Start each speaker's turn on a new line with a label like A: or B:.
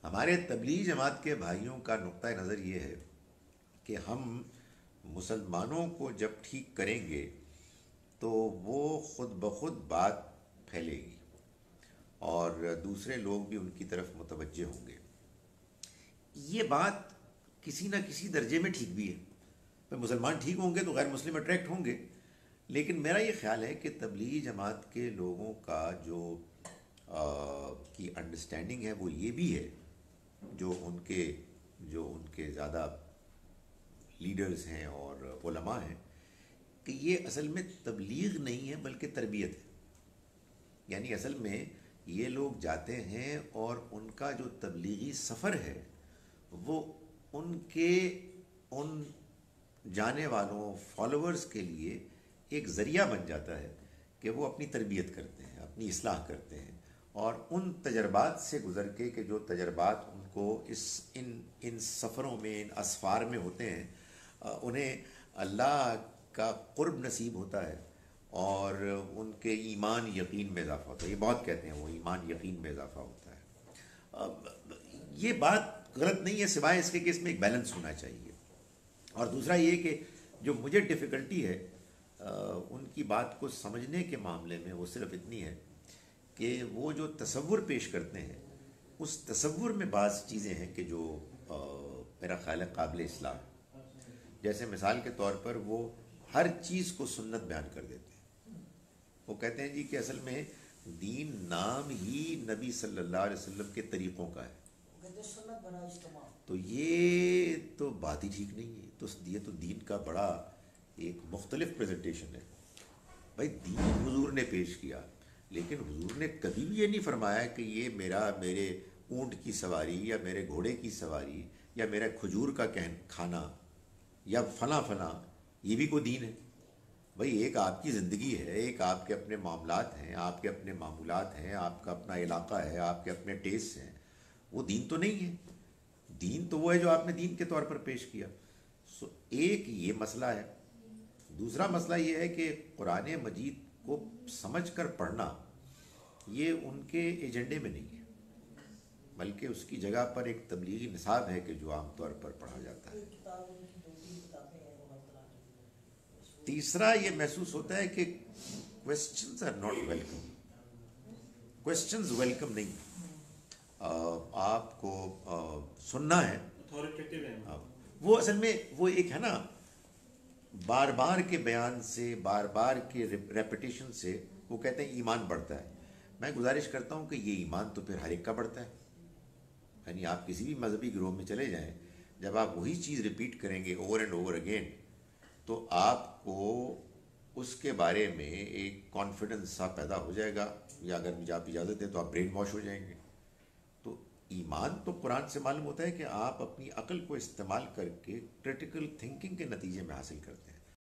A: ہمارے تبلیغی جماعت کے بھائیوں کا نقطہ نظر یہ ہے کہ ہم مسلمانوں کو جب ٹھیک کریں گے تو وہ خود بخود بات پھیلے گی اور دوسرے لوگ بھی ان کی طرف متوجہ ہوں گے. یہ بات کسی نہ کسی درجے میں ٹھیک بھی ہے. مسلمان ٹھیک ہوں گے تو غیر مسلم اٹریکٹ ہوں گے. لیکن میرا یہ خیال ہے کہ تبلیغی جماعت کے لوگوں کا جو کی انڈرسٹینڈنگ ہے وہ یہ بھی ہے، جو ان کے زیادہ لیڈرز ہیں اور علماء ہیں، کہ یہ اصل میں تبلیغ نہیں ہے بلکہ تربیت ہے. یعنی اصل میں یہ لوگ جاتے ہیں اور ان کا جو تبلیغی سفر ہے وہ ان جانے والوں فالوورز کے لیے ایک ذریعہ بن جاتا ہے کہ وہ اپنی تربیت کرتے ہیں، اپنی اصلاح کرتے ہیں، اور ان تجربات سے گزر کے کہ جو تجربات ان کو ان سفروں میں، ان اسفار میں ہوتے ہیں، انہیں اللہ کا قرب نصیب ہوتا ہے اور ان کے ایمان یقین میں اضافہ ہوتا ہے. یہ بہت کہتے ہیں وہ ایمان یقین میں اضافہ ہوتا ہے. یہ بات غلط نہیں ہے، سوائے اس کے کہ اس میں ایک بیلنس ہونا چاہیے. اور دوسرا یہ کہ جو مجھے ڈیفیکلٹی ہے ان کی بات کو سمجھنے کے معاملے میں، وہ صرف اتنی ہے کہ وہ جو تصور پیش کرتے ہیں اس تصور میں بعض چیزیں ہیں کہ جو میرا خیال ہے قابل اصلاح. جیسے مثال کے طور پر وہ ہر چیز کو سنت بیان کر دیتے ہیں. وہ کہتے ہیں جی کہ اصل میں دین نام ہی نبی صلی اللہ علیہ وسلم کے طریقوں کا ہے. تو یہ تو بات ہی ٹھیک نہیں ہے. تو یہ تو دین کا بڑا ایک مختلف پریزنٹیشن ہے. بھائی دین حضور نے پیش کیا، لیکن حضور نے کبھی بھی یہ نہیں فرمایا کہ یہ میرے اونٹ کی سواری یا میرے گھوڑے کی سواری یا میرا کھجور کا کھانا یا فلاں فلاں یہ بھی کوئی دین ہے. بھائی ایک آپ کی زندگی ہے، ایک آپ کے اپنے معاملات ہیں، آپ کے اپنے معمولات ہیں، آپ کا اپنا علاقہ ہے، آپ کے اپنے ٹیسٹ ہیں. وہ دین تو نہیں ہے. دین تو وہ ہے جو آپ نے دین کے طور پر پیش کیا. ایک یہ مسئلہ ہے. دوسرا مسئلہ یہ ہے کہ قرآن مجید کو سمجھ کر پڑھنا یہ ان کے ایجنڈے میں نہیں ہے، بلکہ اس کی جگہ پر ایک تبلیغی نصاب ہے کہ جو عام طور پر پڑھا جاتا ہے. تیسرا یہ محسوس ہوتا ہے کہ questions are not welcome. Questions welcome نہیں. آپ کو سننا ہے. وہ اصل میں وہ ایک ہے نا، بار بار کے بیان سے، بار بار کے ریپیٹیشن سے وہ کہتے ہیں ایمان بڑھتا ہے. میں گزارش کرتا ہوں کہ یہ ایمان تو پھر ہر ایک کا بڑھتا ہے. یعنی آپ کسی بھی مذہبی گروہ میں چلے جائیں، جب آپ وہی چیز ریپیٹ کریں گے اوور اینڈ اوور اگین، تو آپ کو اس کے بارے میں ایک کانفیڈنس سا پیدا ہو جائے گا، یا اگر مجھے آپ اجازت دیں تو آپ برین واش ہو جائیں گے. تو ایمان تو قرآن سے معلوم ہوتا ہے کہ آپ اپنی عقل کو استعمال کر کے کریٹیکل تھنکنگ کے نتیجے میں حاصل کرتے ہیں.